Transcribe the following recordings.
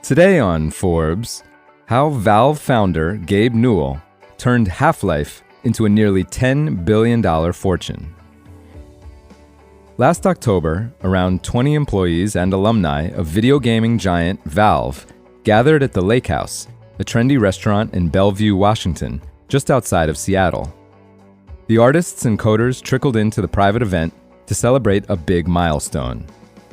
Today on Forbes, how Valve founder Gabe Newell turned Half-Life into a nearly $10 billion fortune. Last October, around 20 employees and alumni of video gaming giant Valve gathered at the Lake House, a trendy restaurant in Bellevue, Washington, just outside of Seattle. The artists and coders trickled into the private event to celebrate a big milestone,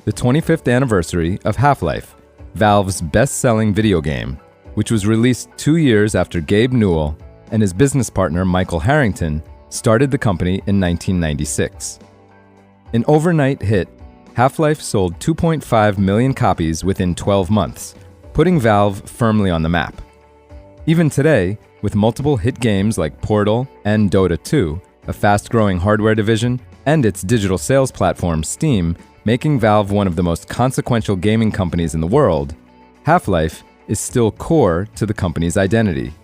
the 25th anniversary of Half-Life, Valve's best-selling video game, which was released 2 years after Gabe Newell and his business partner Michael Harrington started the company in 1996. An overnight hit, Half-Life sold 2.5 million copies within 12 months, putting Valve firmly on the map. Even today, with multiple hit games like Portal and Dota 2, a fast-growing hardware division, and its digital sales platform Steam, making Valve one of the most consequential gaming companies in the world, Half-Life is still core to the company's identity.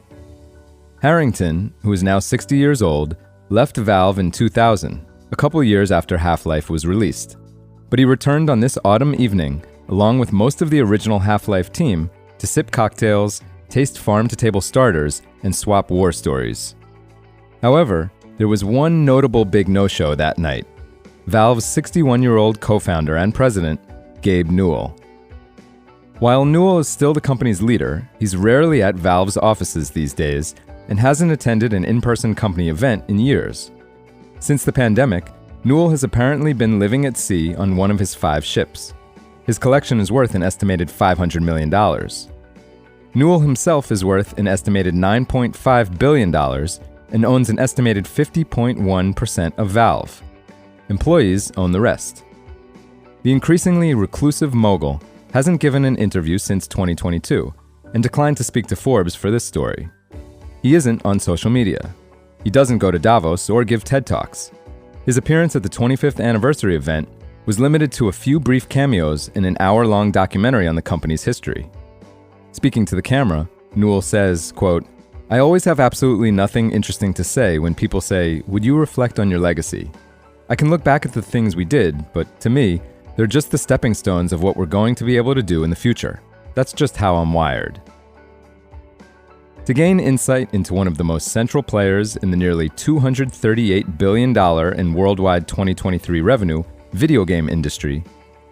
Harrington, who is now 60 years old, left Valve in 2000, a couple years after Half-Life was released. But he returned on this autumn evening, along with most of the original Half-Life team, to sip cocktails, taste farm-to-table starters, and swap war stories. However, there was one notable big no-show that night: Valve's 61-year-old co-founder and president, Gabe Newell. While Newell is still the company's leader, he's rarely at Valve's offices these days and hasn't attended an in-person company event in years. Since the pandemic, Newell has apparently been living at sea on one of his 5 ships. His collection is worth an estimated $500 million. Newell himself is worth an estimated $9.5 billion and owns an estimated 50.1% of Valve. Employees own the rest. The increasingly reclusive mogul hasn't given an interview since 2022 and declined to speak to Forbes for this story. He isn't on social media. He doesn't go to Davos or give TED Talks. His appearance at the 25th anniversary event was limited to a few brief cameos in an hour-long documentary on the company's history. Speaking to the camera, Newell says, quote, "I always have absolutely nothing interesting to say when people say, 'Would you reflect on your legacy?' I can look back at the things we did, but to me, they're just the stepping stones of what we're going to be able to do in the future. That's just how I'm wired." To gain insight into one of the most central players in the nearly $238 billion in worldwide 2023 revenue video game industry,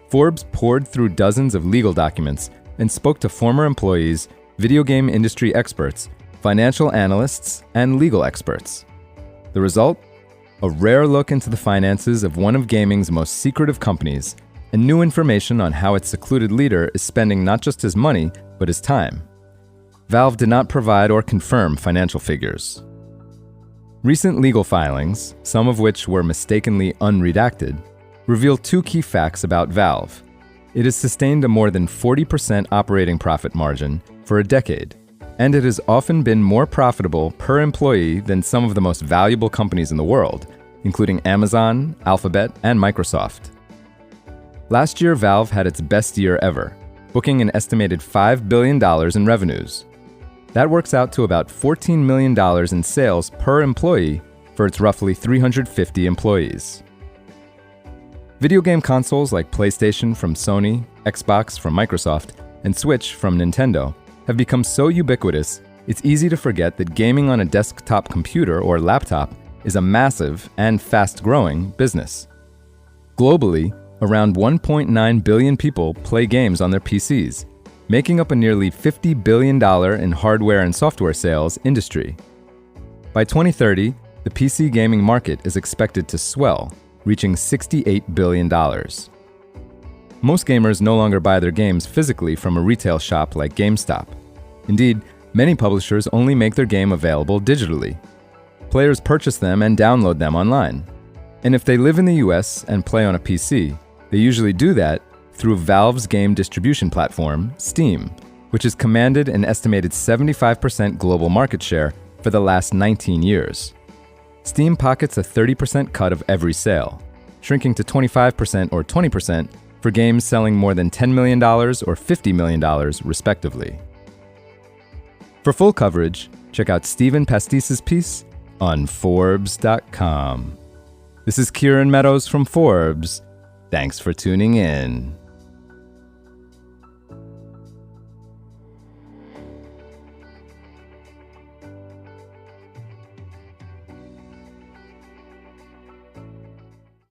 Forbes poured through dozens of legal documents and spoke to former employees, video game industry experts, financial analysts, and legal experts. The result? A rare look into the finances of one of gaming's most secretive companies, and new information on how its secluded leader is spending not just his money, but his time. Valve did not provide or confirm financial figures. Recent legal filings, some of which were mistakenly unredacted, reveal 2 key facts about Valve. It has sustained a more than 40% operating profit margin for a decade, and it has often been more profitable per employee than some of the most valuable companies in the world, including Amazon, Alphabet, and Microsoft. Last year, Valve had its best year ever, booking an estimated $5 billion in revenues. That works out to about $14 million in sales per employee for its roughly 350 employees. Video game consoles like PlayStation from Sony, Xbox from Microsoft, and Switch from Nintendo have become so ubiquitous, it's easy to forget that gaming on a desktop computer or laptop is a massive and fast-growing business. Globally, around 1.9 billion people play games on their PCs, making up a nearly $50 billion in hardware and software sales industry. By 2030, the PC gaming market is expected to swell, reaching $68 billion. Most gamers no longer buy their games physically from a retail shop like GameStop. Indeed, many publishers only make their game available digitally. Players purchase them and download them online. And if they live in the US and play on a PC, they usually do that through Valve's game distribution platform, Steam, which has commanded an estimated 75% global market share for the last 19 years. Steam pockets a 30% cut of every sale, shrinking to 25% or 20% for games selling more than $10 million or $50 million, respectively. For full coverage, check out Stephen Pastice's piece on Forbes.com. This is Kieran Meadows from Forbes. Thanks for tuning in.